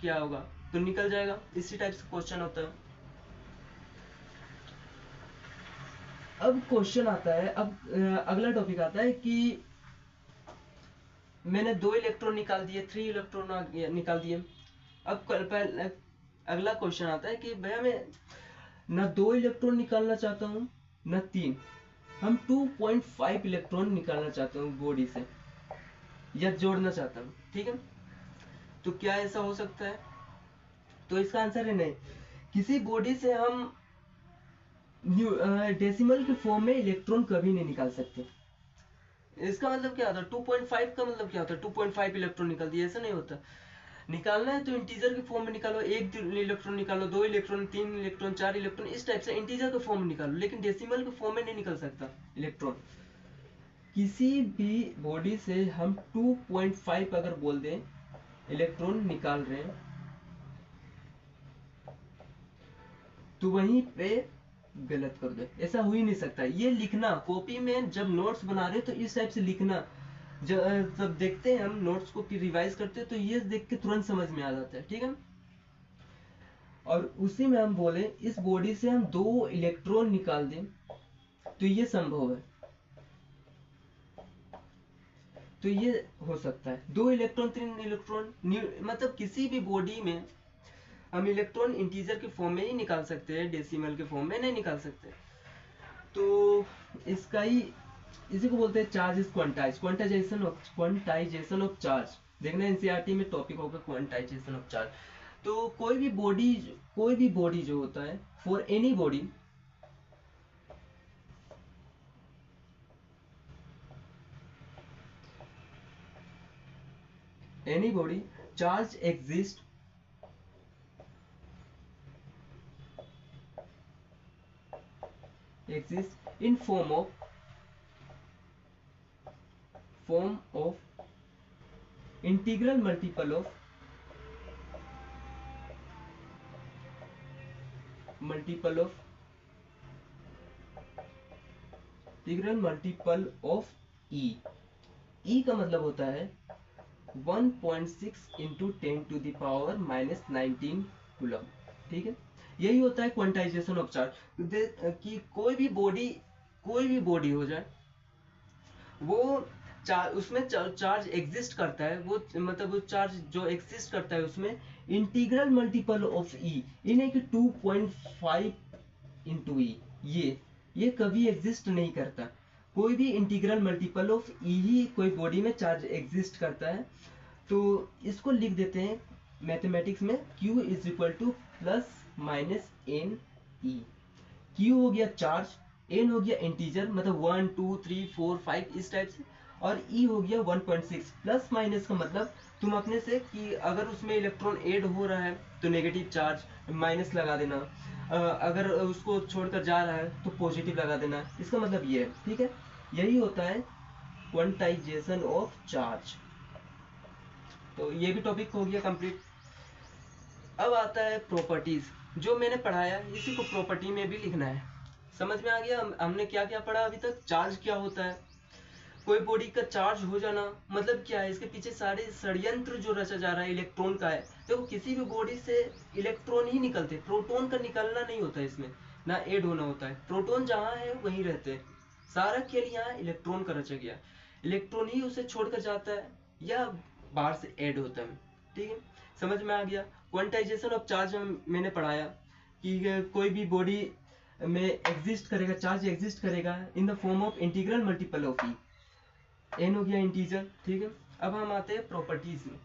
किया होगा तो निकल जाएगा। इसी टाइप से क्वेश्चन होता है। अब क्वेश्चन आता है, अब अगला टॉपिक आता है कि मैंने 2 इलेक्ट्रॉन निकाल दिए, 3 इलेक्ट्रॉन निकाल दिए। अब पहले अगला क्वेश्चन आता है कि भैया मैं ना 2 इलेक्ट्रॉन निकालना चाहता हूँ ना 3, हम 2.5 इलेक्ट्रॉन निकालना चाहते हूँ बॉडी से या जोड़ना चाहता हूँ, ठीक है। तो क्या ऐसा हो सकता है? तो इसका आंसर है नहीं। किसी बॉडी से हम डेसिमल के फॉर्म में इलेक्ट्रॉन कभी नहीं निकाल सकते। इसका मतलब क्या होता है? 2.5 का मतलब क्या होता है? 2.5 इलेक्ट्रॉन निकाल दिया, ऐसा नहीं होता। निकालना है तो इंटीजर के फॉर्म में निकालो, 1 इलेक्ट्रॉन निकालो, 2 इलेक्ट्रॉन, 3 इलेक्ट्रॉन, 4 इलेक्ट्रॉन, इस टाइप से इंटीजर के फॉर्म में निकालो, लेकिन डेसिमल के फॉर्म में नहीं निकल सकता इलेक्ट्रॉन। किसी भी बॉडी से हम 2.5 अगर बोल दें इलेक्ट्रॉन निकाल रहे हैं तो वहीं पे गलत कर दो, ऐसा हो ही नहीं सकता। ये लिखना कॉपी में जब नोट्स बना रहे हो तो इस टाइप से लिखना। जब देखते हैं हम नोट्स को फिर रिवाइज करते हैं तो ये देख के तुरंत समझ में आ जाता है, ठीक है। और उसी में हम बोले इस बॉडी से हम 2 इलेक्ट्रॉन निकाल दें तो ये संभव है, तो ये हो सकता है। 2 इलेक्ट्रॉन, 3 इलेक्ट्रॉन, मतलब किसी भी बॉडी में हम इलेक्ट्रॉन इंटीजर के फॉर्म में ही निकाल सकते हैं, डेसिमल के फॉर्म में नहीं निकाल सकते। तो इसका ही इसी को बोलते हैं charge is quantization of charge. देखना एनसीईआरटी में टॉपिक होगा क्वांटाइजेशन ऑफ चार्ज। तो कोई भी बॉडी जो होता है, for any body charge exist in form of integral multiple of E। E का मतलब होता है 1.6 इंटू 10⁻⁻19 कूलम, ठीक है। यही होता है क्वांटाइजेशन ऑफ चार्ज। कि कोई भी बॉडी हो जाए, वो उसमें चार्ज एग्जिस्ट करता है, वो मतलब वो चार्ज जो एग्जिस्ट करता है उसमें इंटीग्रल मल्टीपल ऑफ ई, इन्हें कि 2.5 इंटू ई, ये कभी एग्जिस्ट नहीं करता। कोई भी इंटीग्रल मल्टीपल ऑफ ई ही कोई बॉडी में चार्ज एग्जिस्ट करता है। तो इसको लिख देते हैं मैथमेटिक्स में Q is equal to plus minus N E. Q हो गया चार्ज, N हो गया इंटीजर मतलब 1 2 3 4 5 इस टाइप से, और E हो गया 1.6। प्लस माइनस का मतलब तुम अपने से कि अगर उसमें इलेक्ट्रॉन ऐड हो रहा है तो नेगेटिव चार्ज माइनस लगा देना, अगर उसको छोड़कर जा रहा है तो पॉजिटिव लगा देना, इसका मतलब ये है, ठीक है। यही होता है क्वांटाइजेशन ऑफ चार्ज। तो ये भी टॉपिक हो गया कंप्लीट। अब आता है प्रॉपर्टीज, जो मैंने पढ़ाया इसी को प्रॉपर्टी में भी लिखना है। समझ में आ गया हमने क्या क्या पढ़ा अभी तक? चार्ज क्या होता है, कोई बॉडी का चार्ज हो जाना मतलब क्या है, इसके पीछे सारे षड्यंत्र जो रचा जा रहा है इलेक्ट्रॉन का है। देखो किसी भी बॉडी से इलेक्ट्रॉन ही निकलते, प्रोटॉन का निकलना नहीं होता, इसमें ना ऐड होना होता है। प्रोटॉन जहाँ है वहीं रहते हैं, सारा खेल यहाँ इलेक्ट्रॉन का रचा गया। इलेक्ट्रॉन ही उसे छोड़कर जाता है या बाहर से ऐड होता है, ठीक है। समझ में आ गया। क्वांटाइजेशन ऑफ चार्ज मैंने पढ़ाया कि कोई भी बॉडी में एग्जिस्ट करेगा, चार्ज एग्जिस्ट करेगा in the form of integral multiple of E. N हो गया इंटीजर, ठीक है। अब हम आते हैं प्रॉपर्टीज में।